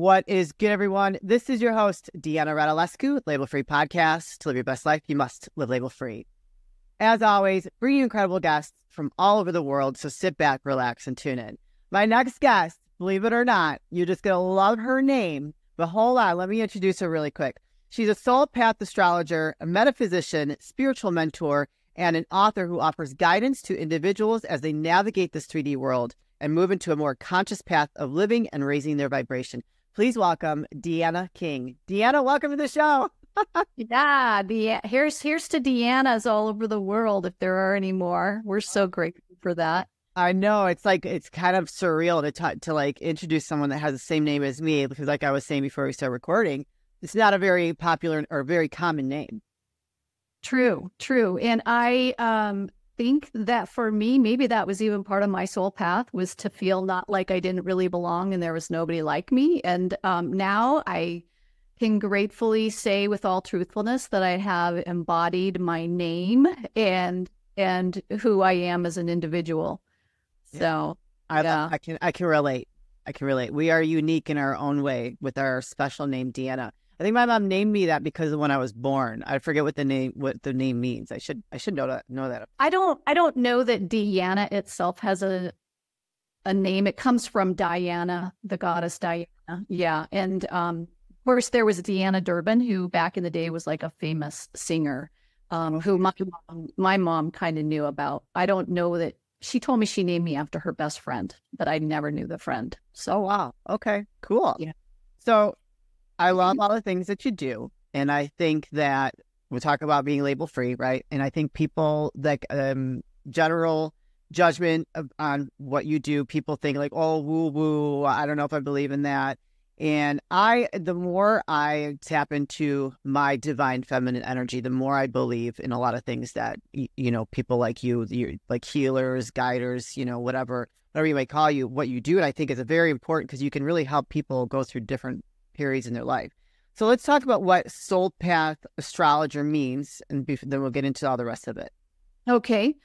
What is good, everyone? This is your host, Deanna Radulescu, with Label Free Podcast. To live your best life, you must live label free. As always, bringing incredible guests from all over the world, so sit back, relax, and tune in. My next guest, believe it or not, you're just going to love her name, but hold on, let me introduce her really quick. She's a soul path astrologer, a metaphysician, spiritual mentor, and an author who offers guidance to individuals as they navigate this 3D world and move into a more conscious path of living and raising their vibration. Please welcome Deanna King. Deanna, welcome to the show. Yeah, here's to Deanna's all over the world, if there are any more. We're so grateful for that. I know, it's kind of surreal to like introduce someone that has the same name as me, because like I was saying before we start recording, it's not a very popular or very common name. True. And I think that for me, maybe that was even part of my soul path, was to feel not like I didn't really belong and there was nobody like me. And now I can gratefully say with all truthfulness that I have embodied my name and who I am as an individual. Yeah. So I can relate. We are unique in our own way with our special name, Deanna. I think my mom named me that because of when I was born. I forget what the name means. I should know that. I don't know that Deanna itself has a name. It comes from Diana, the goddess Diana. Yeah. And of course there was Deanna Durbin, who back in the day was like a famous singer, who my mom kind of knew about. I don't know that she told me she named me after her best friend, but I never knew the friend. So wow. Okay, cool. Yeah. So I love all the things that you do. And I think that we talk about being label free, right? And I think people like general judgment on what you do, people think like, oh, woo woo, I don't know if I believe in that. And the more I tap into my divine feminine energy, the more I believe in a lot of things that, people like you're like healers, guiders, whatever you might call you, what you do. And I think is very important because you can really help people go through different periods in their life. So let's talk about what soul path astrologer means, and then we'll get into all the rest of it. Okay.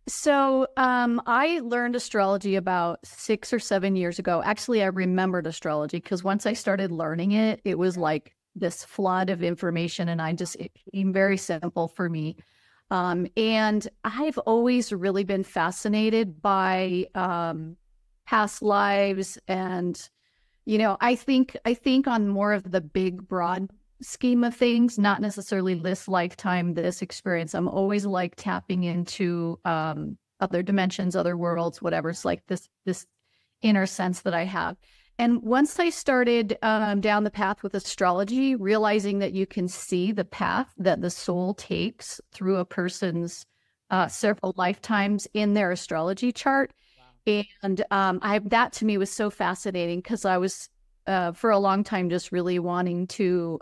So I learned astrology about 6 or 7 years ago. Actually, I remembered astrology because once I started learning it, it was like this flood of information, and it became very simple for me. And I've always really been fascinated by past lives, and I think on more of the big, broad scheme of things, not necessarily this lifetime, this experience. I'm always like tapping into other dimensions, other worlds, whatever. It's like this inner sense that I have. And once I started down the path with astrology, realizing that you can see the path that the soul takes through a person's several lifetimes in their astrology chart. And that to me was so fascinating because I was for a long time just really wanting to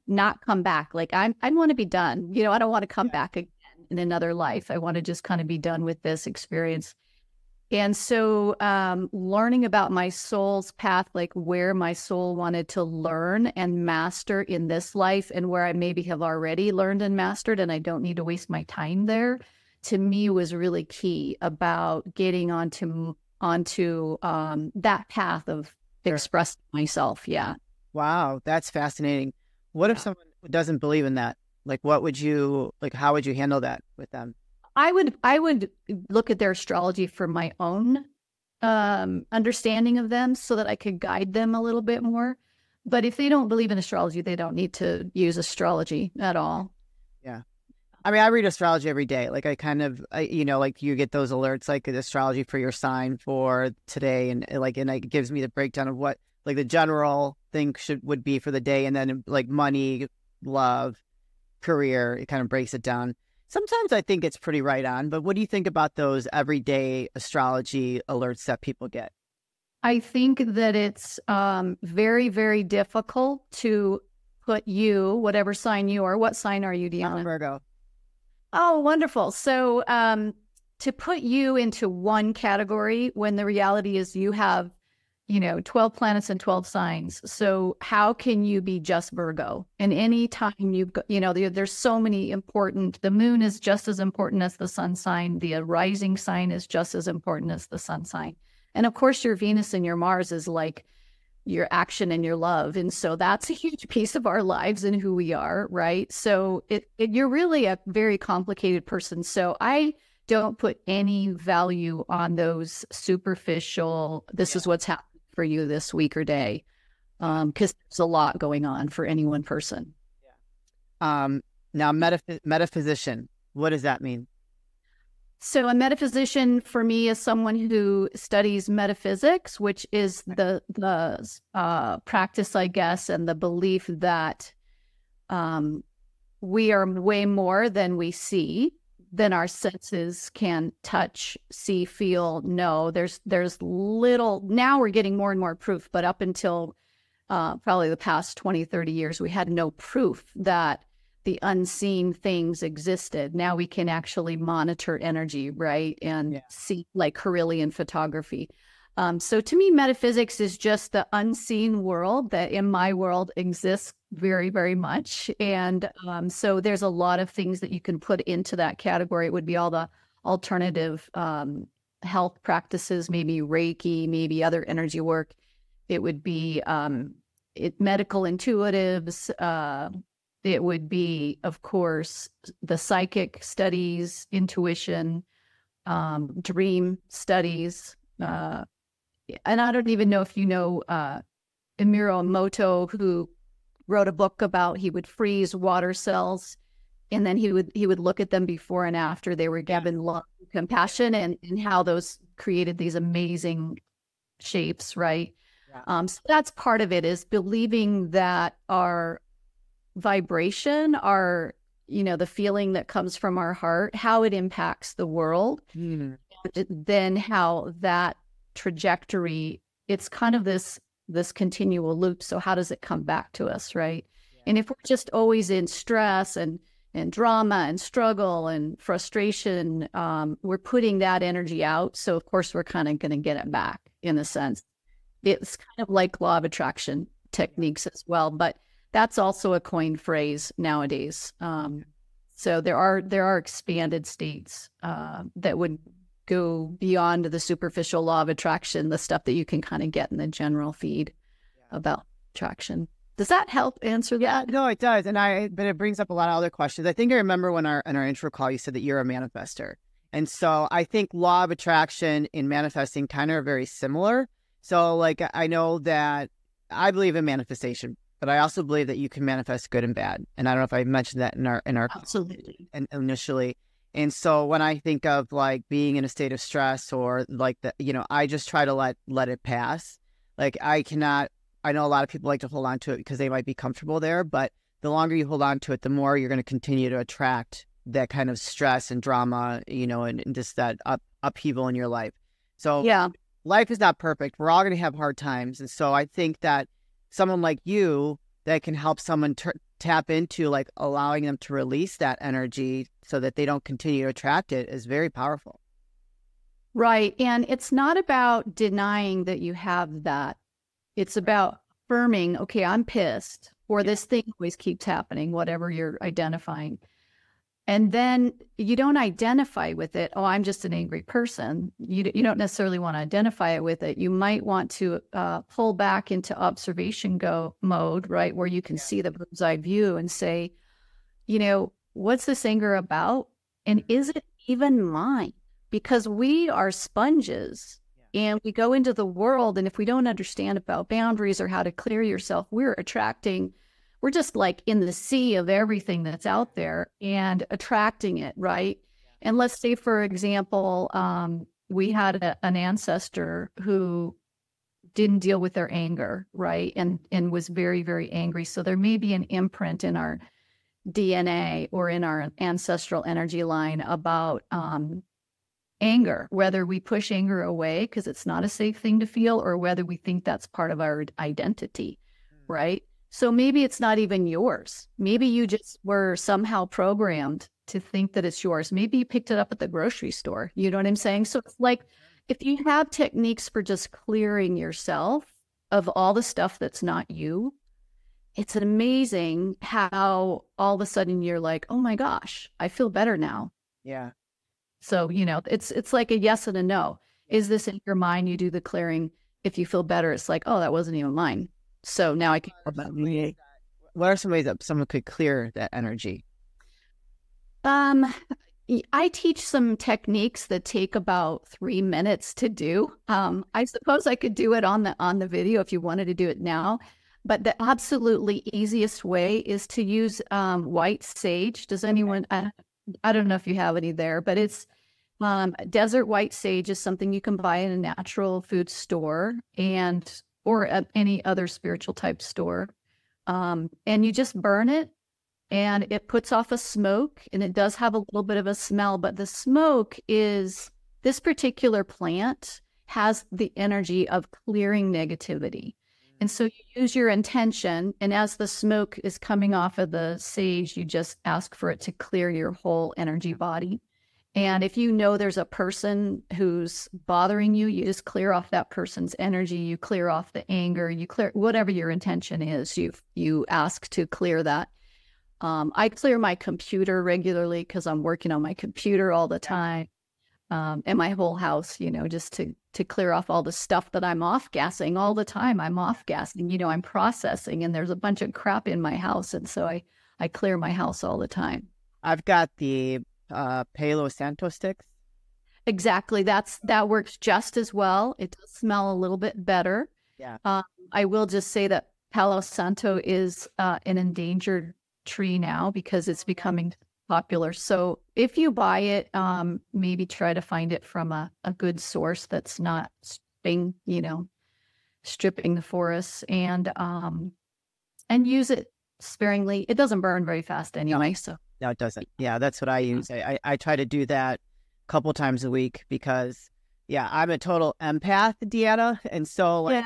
not come back. Like I want to be done. I don't want to come back again in another life. I want to just kind of be done with this experience. And so learning about my soul's path, like where my soul wanted to learn and master in this life, and where I maybe have already learned and mastered and I don't need to waste my time there, to me was really key about getting onto that path of expressing myself. Yeah. Wow, that's fascinating. What if someone doesn't believe in that? Like, how would you handle that with them? I would look at their astrology for my own understanding of them so that I could guide them a little bit more. But if they don't believe in astrology, they don't need to use astrology at all. Yeah. I mean, I read astrology every day. Like like you get those alerts, like astrology for your sign for today. And it gives me the breakdown of what like the general thing would be for the day. And then like money, love, career, it kind of breaks it down. Sometimes I think it's pretty right on, but what do you think about those everyday astrology alerts that people get? I think that it's very, very difficult to put you, whatever sign you are. What sign are you, Deanna? Virgo. Oh, wonderful. So to put you into one category when the reality is you have, 12 planets and 12 signs. So how can you be just Virgo? And any time you've got, there's so many important, the moon is just as important as the sun sign. The rising sign is just as important as the sun sign. And of course, your Venus and your Mars is like your action and your love. And so that's a huge piece of our lives and who we are, right? So you're really a very complicated person. So I don't put any value on those superficial, this is what's happening for you this week or day, because there's a lot going on for any one person. Now, metaphysician, what does that mean? So a metaphysician for me is someone who studies metaphysics, which is the practice, I guess, and the belief that we are way more than we see, than our senses can touch, see, feel, know. There's little, now we're getting more and more proof, but up until probably the past 20, 30 years, we had no proof that the unseen things existed. Now we can actually monitor energy, right? And see, like Carillion photography. So to me, metaphysics is just the unseen world that in my world exists very, very much. And so there's a lot of things that you can put into that category. It would be all the alternative health practices, maybe Reiki, maybe other energy work. It would be medical intuitives. It would be, of course, the psychic studies, intuition, dream studies. And I don't even know if you know Emiro Emoto, who wrote a book about, he would freeze water cells, and then he would look at them before and after they were given love, compassion, and how those created these amazing shapes, right? So that's part of it, is believing that our vibration, our, the feeling that comes from our heart, how it impacts the world, and then how that trajectory, it's kind of this continual loop. So how does it come back to us, right? And if we're just always in stress and drama and struggle and frustration, we're putting that energy out. So of course we're kind of going to get it back, in a sense. It's kind of like law of attraction techniques as well, but that's also a coined phrase nowadays. So there are expanded states that would go beyond the superficial law of attraction, the stuff that you can kind of get in the general feed about attraction. Does that help answer that? No, it does. But it brings up a lot of other questions. I think I remember when in our intro call, you said that you're a manifester. And so I think law of attraction and manifesting kind of are very similar. So like, I know that I believe in manifestation, but I also believe that you can manifest good and bad. And I don't know if I mentioned that in our absolutely and initially. And so when I think of like being in a state of stress or like that, I just try to let it pass. Like I know a lot of people like to hold on to it because they might be comfortable there, but the longer you hold on to it, the more you're going to continue to attract that kind of stress and drama, and just that upheaval in your life. So life is not perfect. We're all going to have hard times. And so I think that someone like you that can help someone tap into like allowing them to release that energy so that they don't continue to attract it is very powerful. Right. And it's not about denying that you have that. It's about affirming, okay, I'm pissed, or this thing always keeps happening, whatever you're identifying. And then you don't identify with it. Oh, I'm just an angry person. You don't necessarily want to identify with it. You might want to pull back into observation mode, right? Where you can see the bird's eye view and say, what's this anger about? And is it even mine? Because we are sponges and we go into the world. And if we don't understand about boundaries or how to clear yourself, we're just like in the sea of everything that's out there and attracting it, right? And let's say, for example, we had an ancestor who didn't deal with their anger, right? And was very, very angry. So there may be an imprint in our DNA or in our ancestral energy line about anger, whether we push anger away because it's not a safe thing to feel, or whether we think that's part of our identity, right? So maybe it's not even yours. Maybe you just were somehow programmed to think that it's yours. Maybe you picked it up at the grocery store. You know what I'm saying? So it's like, if you have techniques for just clearing yourself of all the stuff that's not you, it's amazing how all of a sudden you're like, oh my gosh, I feel better now. Yeah. So, it's like a yes and a no. Is this in your mind? You do the clearing. if you feel better, it's like, oh, that wasn't even mine. So now I can. What are some ways that someone could clear that energy? Um, I teach some techniques that take about 3 minutes to do. I suppose I could do it on the video if you wanted to do it now, but the absolutely easiest way is to use white sage. Does anyone? I don't know if you have any there, but it's desert white sage is something you can buy in a natural food store and or at any other spiritual type store, and you just burn it and it puts off a smoke and it does have a little bit of a smell, but the smoke is this particular plant has the energy of clearing negativity. And so you use your intention, and as the smoke is coming off of the sage, you just ask for it to clear your whole energy body. And if you know there's a person who's bothering you, you just clear off that person's energy, you clear off the anger, you clear whatever your intention is, you ask to clear that. I clear my computer regularly because I'm working on my computer all the time, and my whole house, just to clear off all the stuff that I'm off gassing all the time. I'm off gassing, I'm processing, and there's a bunch of crap in my house, and so I clear my house all the time. I've got the Palo Santo sticks. Exactly, that works just as well. It does smell a little bit better. Yeah. I will just say that Palo Santo is an endangered tree now because it's becoming popular. So if you buy it, maybe try to find it from a good source that's not stripping the forests, and use it sparingly. It doesn't burn very fast anyway. So no, it doesn't. Yeah, that's what I use. I try to do that a couple times a week because I'm a total empath, Deanna. And so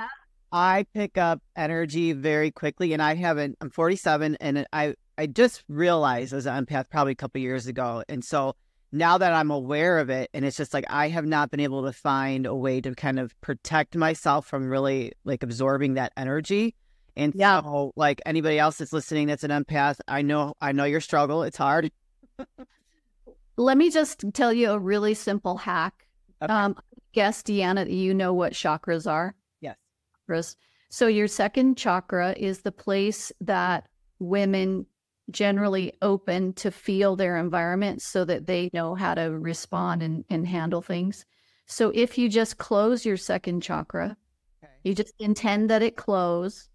I pick up energy very quickly, and I'm 47, and I just realized as an empath probably a couple of years ago. And so now that I'm aware of it, and it's just like I have not been able to find a way to kind of protect myself from really like absorbing that energy. And so like anybody else that's listening that's an empath, I know your struggle. It's hard. Let me just tell you a really simple hack. Okay. Guess, Deanna, you know what chakras are? Yes. Chakras. So your second chakra is the place that women generally open to feel their environment so that they know how to respond and handle things. So if you just close your second chakra, you just intend that it close,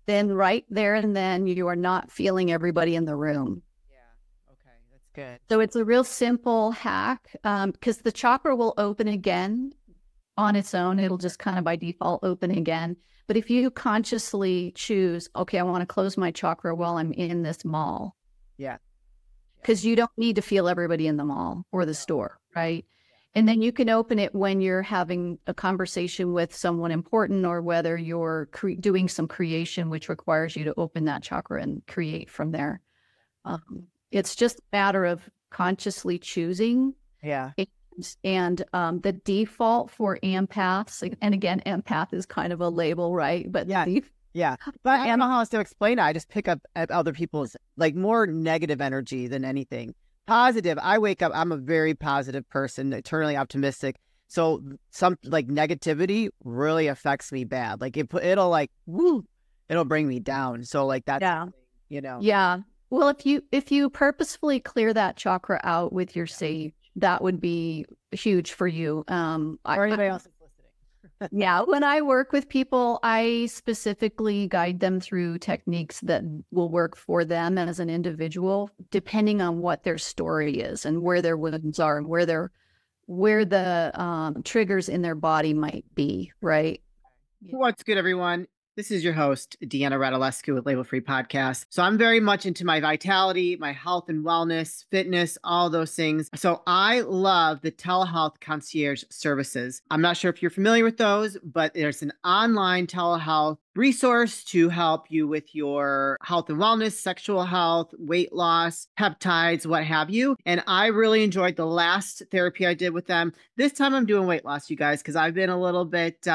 then right there and then you are not feeling everybody in the room. Yeah. Okay. That's good. So it's a real simple hack because the chakra will open again on its own. It'll just kind of by default open again. But if you consciously choose, okay, I want to close my chakra while I'm in this mall. Yeah. Because you don't need to feel everybody in the mall or the store, right? And then you can open it when you're having a conversation with someone important, or whether you're doing some creation, which requires you to open that chakra and create from there. It's just a matter of consciously choosing. Yeah. And the default for empaths, and again, empath is kind of a label, right? But but I don't know how else to explain it. I just pick up other people's like more negative energy than anything. Positive. I wake up, I'm a very positive person, eternally optimistic. So some like negativity really affects me bad. Like it'll like, it'll bring me down. So like that's, Yeah. Well, if you purposefully clear that chakra out with your sage, that would be huge for you. Or anybody else is listening. When I work with people, I specifically guide them through techniques that will work for them as an individual, depending on what their story is and where their wounds are and where the triggers in their body might be, right? What's good, everyone? This is your host, Deanna Radulescu with Label Free Podcast. So I'm very much into my vitality, my health and wellness, fitness, all those things. So I love the telehealth concierge services. I'm not sure if you're familiar with those, but there's an online telehealth resource to help you with your health and wellness, sexual health, weight loss, peptides, what have you. And I really enjoyed the last therapy I did with them. This time I'm doing weight loss, you guys, because I've been a little bit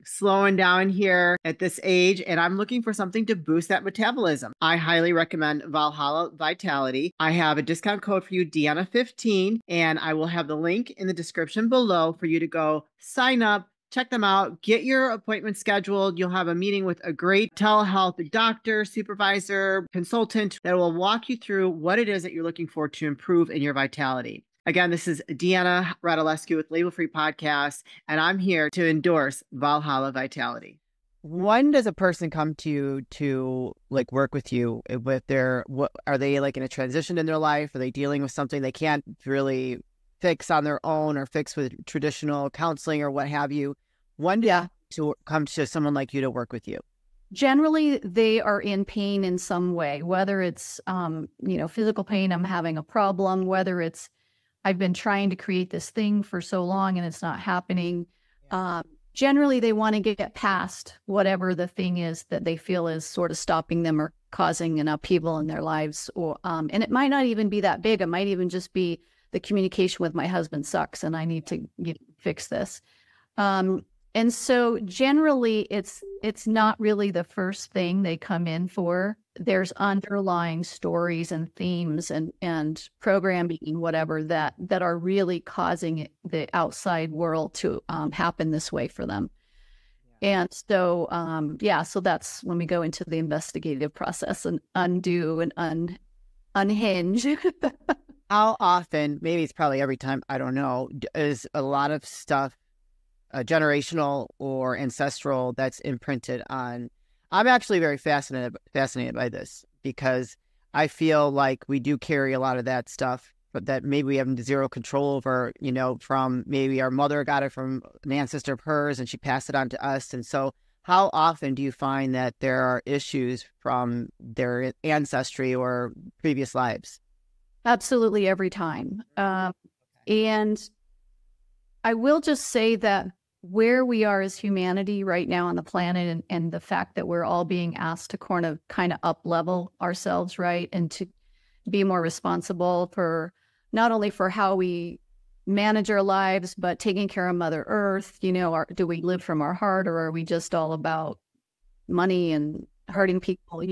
slowing down here at this age, and I'm looking for something to boost that metabolism. I highly recommend Valhalla Vitality. I have a discount code for you, Deanna15, and I will have the link in the description below for you to go sign up, Check them out. Get your appointment scheduled. You'll have a meeting with a great telehealth doctor, supervisor, consultant that will walk you through what it is that you're looking for to improve in your vitality. Again, this is Deanna Radulescu with Label Free Podcast, and I'm here to endorse Valhalla Vitality. When does a person come to you to like work with you with their, what are they like in a transition in their life? Are they dealing with something they can't really fix on their own or fix with traditional counseling or what have you? When do you to come to someone like you to work with you? Generally, they are in pain in some way, whether it's, physical pain, I'm having a problem, whether it's, I've been trying to create this thing for so long and it's not happening. Generally, they want to get past whatever the thing is that they feel is sort of stopping them or causing an upheaval in their lives. Or, and it might not even be that big. It might even just be the communication with my husband sucks and I need to fix this. And so generally, it's not really the first thing they come in for. There's underlying stories and themes and programming, whatever, that are really causing the outside world to happen this way for them. And so, so that's when we go into the investigative process and undo and unhinge. How often, maybe it's probably every time, I don't know, is a lot of stuff generational or ancestral that's imprinted on? I'm actually very fascinated by this because I feel like we do carry a lot of that stuff, but that maybe we have zero control over, from maybe our mother got it from an ancestor of hers and she passed it on to us. And so how often do you find that there are issues from their ancestry or previous lives? Absolutely every time. And I will just say that where we are as humanity right now on the planet and the fact that we're all being asked to kind of up level ourselves, right? And to be more responsible for not only for how we manage our lives, but taking care of Mother Earth. Do we live from our heart or are we just all about money and hurting people,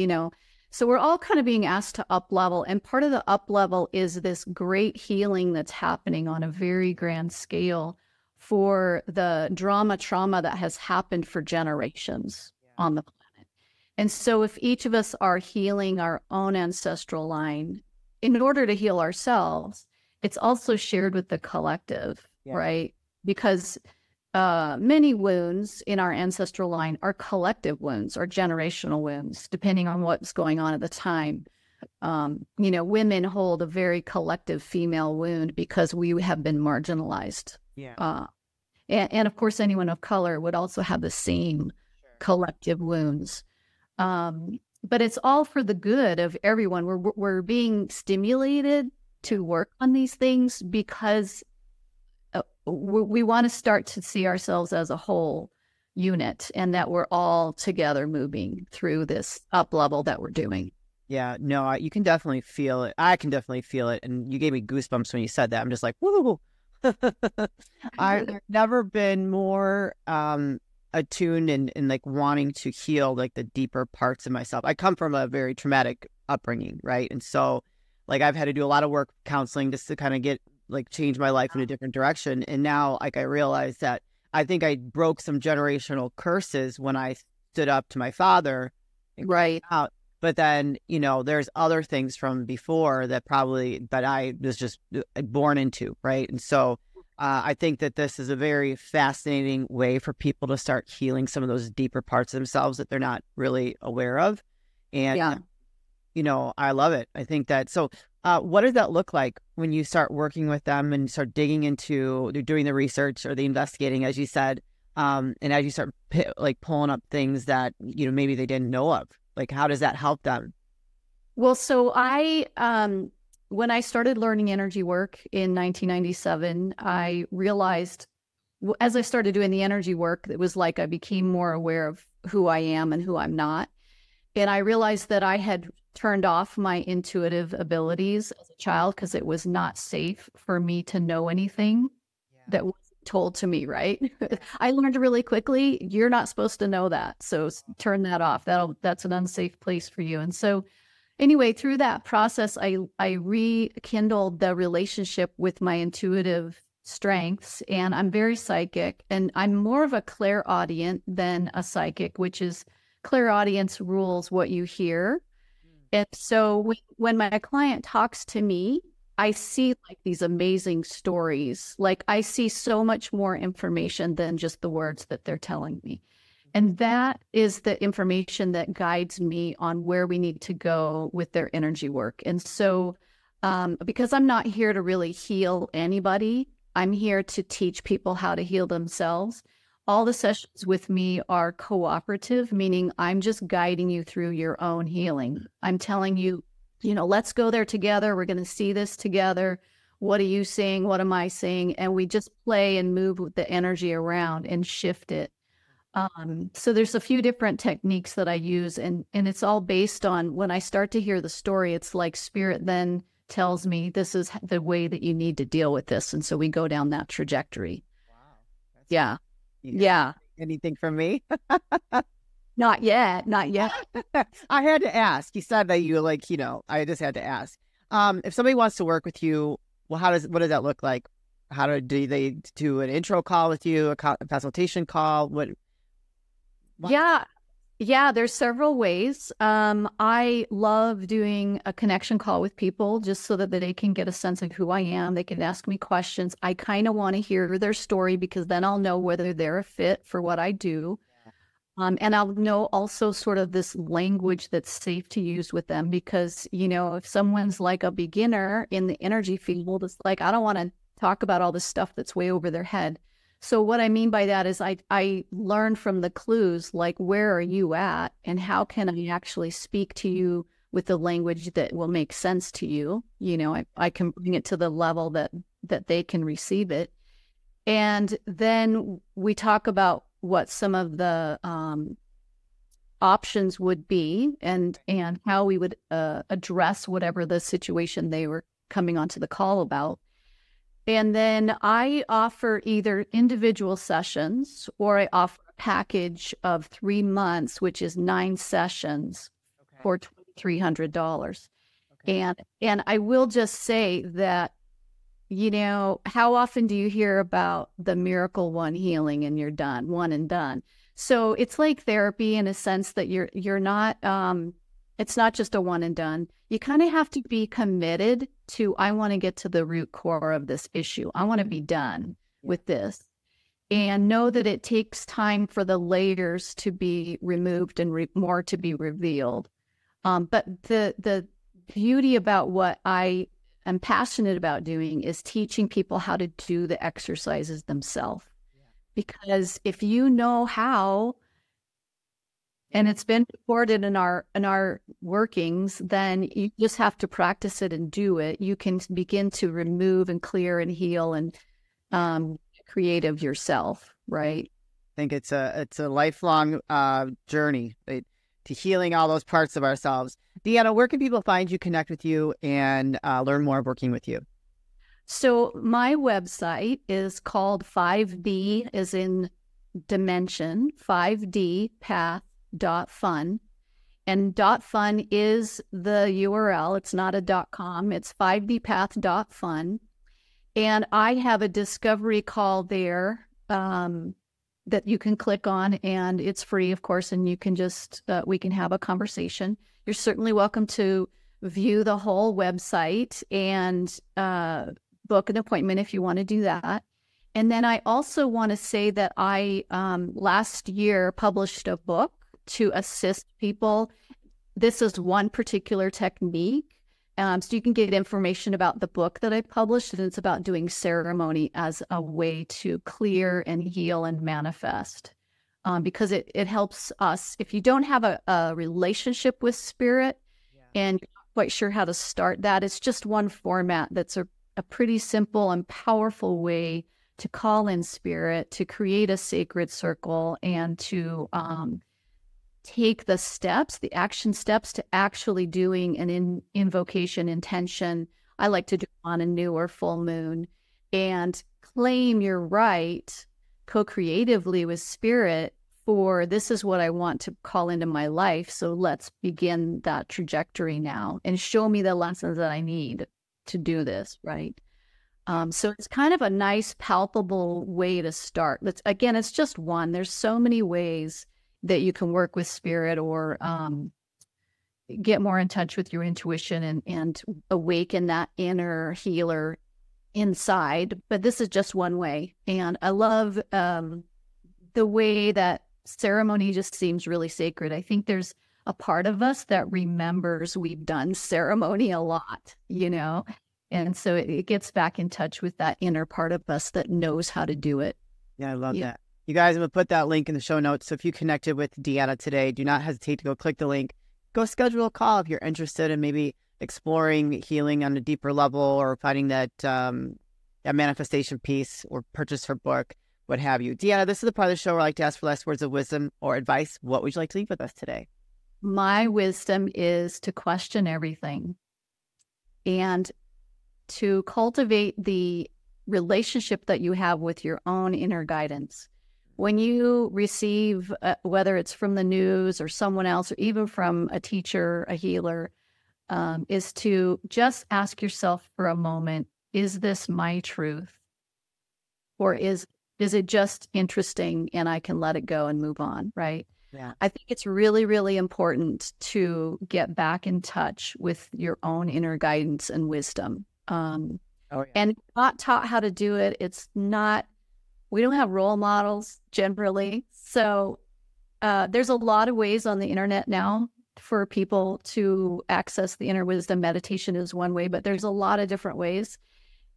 So we're all kind of being asked to up level. And part of the up level is this great healing that's happening on a very grand scale for the trauma that has happened for generations on the planet. And so if each of us are healing our own ancestral line, in order to heal ourselves, it's also shared with the collective, right? Because many wounds in our ancestral line are collective wounds or generational wounds, depending on what's going on at the time. Women hold a very collective female wound because we have been marginalized. And of course, anyone of color would also have the same collective wounds. But it's all for the good of everyone. We're being stimulated to work on these things because we want to start to see ourselves as a whole unit and that we're all together moving through this up level that we're doing. Yeah, no, you can definitely feel it. I can definitely feel it. And you gave me goosebumps when you said that. I'm just like, woo. I've never been more attuned and like wanting to heal like the deeper parts of myself. I come from a very traumatic upbringing, right? And so like I've had to do a lot of work counseling just to kind of get like change my life in a different direction. And now like I realize that I think I broke some generational curses when I stood up to my father. Right. Out. But then, there's other things from before that I was just born into, right? And so I think that this is a very fascinating way for people to start healing some of those deeper parts of themselves that they're not really aware of. And, I love it. I think that, so what does that look like when you start working with them and start digging into doing the research or the investigating, as you said, and as you start pulling up things that, maybe they didn't know of? Like, how does that help them? Well, so when I started learning energy work in 1997, I realized as I started doing the energy work, it was like I became more aware of who I am and who I'm not. And I realized that I had turned off my intuitive abilities as a child because it was not safe for me to know anything that was told to me, right? I learned really quickly, you're not supposed to know that. So turn that off. That's an unsafe place for you. And so anyway, through that process, I rekindled the relationship with my intuitive strengths, and I'm very psychic, and I'm more of a clairaudient than a psychic, which is clairaudience rules what you hear. And so when my client talks to me, I see like these amazing stories. Like I see so much more information than just the words that they're telling me. And that is the information that guides me on where we need to go with their energy work. And so, because I'm not here to really heal anybody, I'm here to teach people how to heal themselves. All the sessions with me are cooperative, meaning I'm just guiding you through your own healing. I'm telling you, let's go there together. We're going to see this together. What are you seeing? What am I seeing? And we just play and move with the energy around and shift it. So there's a few different techniques that I use, and it's all based on when I start to hear the story, it's like spirit then tells me this is the way that you need to deal with this. And so we go down that trajectory. Wow. Yeah. Yeah. Anything from me? Not yet. Not yet. I had to ask. You said that you I just had to ask. If somebody wants to work with you, well, what does that look like? Do they do an intro call with you, a consultation call? What? Yeah, there's several ways. I love doing a connection call with people just so that they can get a sense of who I am. They can ask me questions. I kind of want to hear their story because then I'll know whether they're a fit for what I do. And I'll know also sort of this language that's safe to use with them because, if someone's like a beginner in the energy field, it's like, I don't want to talk about all this stuff that's way over their head. So what I mean by that is I learn from the clues, like where are you at and how can I actually speak to you with the language that will make sense to you? I can bring it to the level that they can receive it. And then we talk about what some of the options would be and how we would address whatever the situation they were coming onto the call about. And then I offer either individual sessions or I offer a package of 3 months, which is 9 sessions for $2,300. Okay. And I will just say that, how often do you hear about the miracle one healing and you're done, one and done? So it's like therapy in a sense that you're not, it's not just a one and done. You kind of have to be committed to, I want to get to the root core of this issue. I want to be done with this and know that it takes time for the layers to be removed and more to be revealed. But the beauty about what I am passionate about doing is teaching people how to do the exercises themselves. Because if you know how, and it's been recorded in our workings, then you just have to practice it and do it. You can begin to remove and clear and heal and creative yourself, right? I think it's a lifelong journey to healing all those parts of ourselves. Deanna, where can people find you, connect with you, and learn more of working with you? So my website is called 5D as in dimension, 5D path.fun. And .fun is the URL. It's not a .com. It's 5dpath.fun. And I have a discovery call there that you can click on, and it's free, of course, and you can just, we can have a conversation. You're certainly welcome to view the whole website and book an appointment if you want to do that. And then I also want to say that I last year published a book to assist people. This is one particular technique. So you can get information about the book that I published, and it's about doing ceremony as a way to clear and heal and manifest. Because it helps us. If you don't have a relationship with spirit and you're not quite sure how to start that, it's just one format that's a pretty simple and powerful way to call in spirit, to create a sacred circle, and to take the steps, the action steps to actually doing an invocation intention. I like to do on a new or full moon, and claim your right co-creatively with spirit for this is what I want to call into my life. So let's begin that trajectory now and show me the lessons that I need to do this, right? So it's kind of a nice, palpable way to start. Again, it's just one. There's so many ways that you can work with spirit or get more in touch with your intuition and awaken that inner healer inside. But this is just one way. And I love the way that ceremony just seems really sacred. I think there's a part of us that remembers we've done ceremony a lot, you know? And so it gets back in touch with that inner part of us that knows how to do it. Yeah, I love that. You guys, I'm going to put that link in the show notes. So if you connected with Deanna today, do not hesitate to go click the link. Go schedule a call if you're interested in maybe exploring healing on a deeper level or finding that manifestation piece or purchase her book, what have you. Deanna, this is the part of the show where I like to ask for last words of wisdom or advice. What would you like to leave with us today? My wisdom is to question everything and to cultivate the relationship that you have with your own inner guidance. When you receive, whether it's from the news or someone else, or even from a teacher, a healer, is to just ask yourself for a moment, is this my truth? Or is it just interesting and I can let it go and move on, right? Yeah. I think it's really, really important to get back in touch with your own inner guidance and wisdom. And not taught how to do it. We don't have role models generally. So there's a lot of ways on the internet now for people to access the inner wisdom. Meditation is one way, but there's a lot of different ways.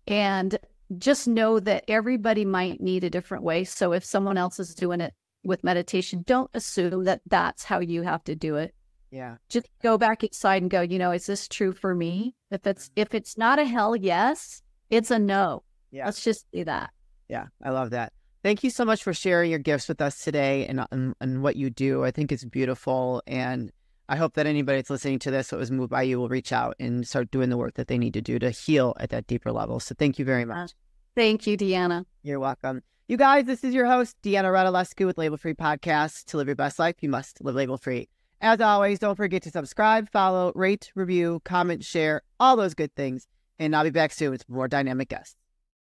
And just know that everybody might need a different way. So if someone else is doing it with meditation, don't assume that that's how you have to do it. Yeah. Just go back inside and go, is this true for me? If it's not a hell yes, it's a no. Yeah. Let's just do that. Yeah, I love that. Thank you so much for sharing your gifts with us today and what you do. I think it's beautiful. And I hope that anybody that's listening to this that was moved by you will reach out and start doing the work that they need to do to heal at that deeper level. So thank you very much. Thank you, Deanna. You're welcome. You guys, this is your host, Deanna Radulescu with Label Free Podcast. To live your best life, you must live label free. As always, don't forget to subscribe, follow, rate, review, comment, share, all those good things. And I'll be back soon with more dynamic guests.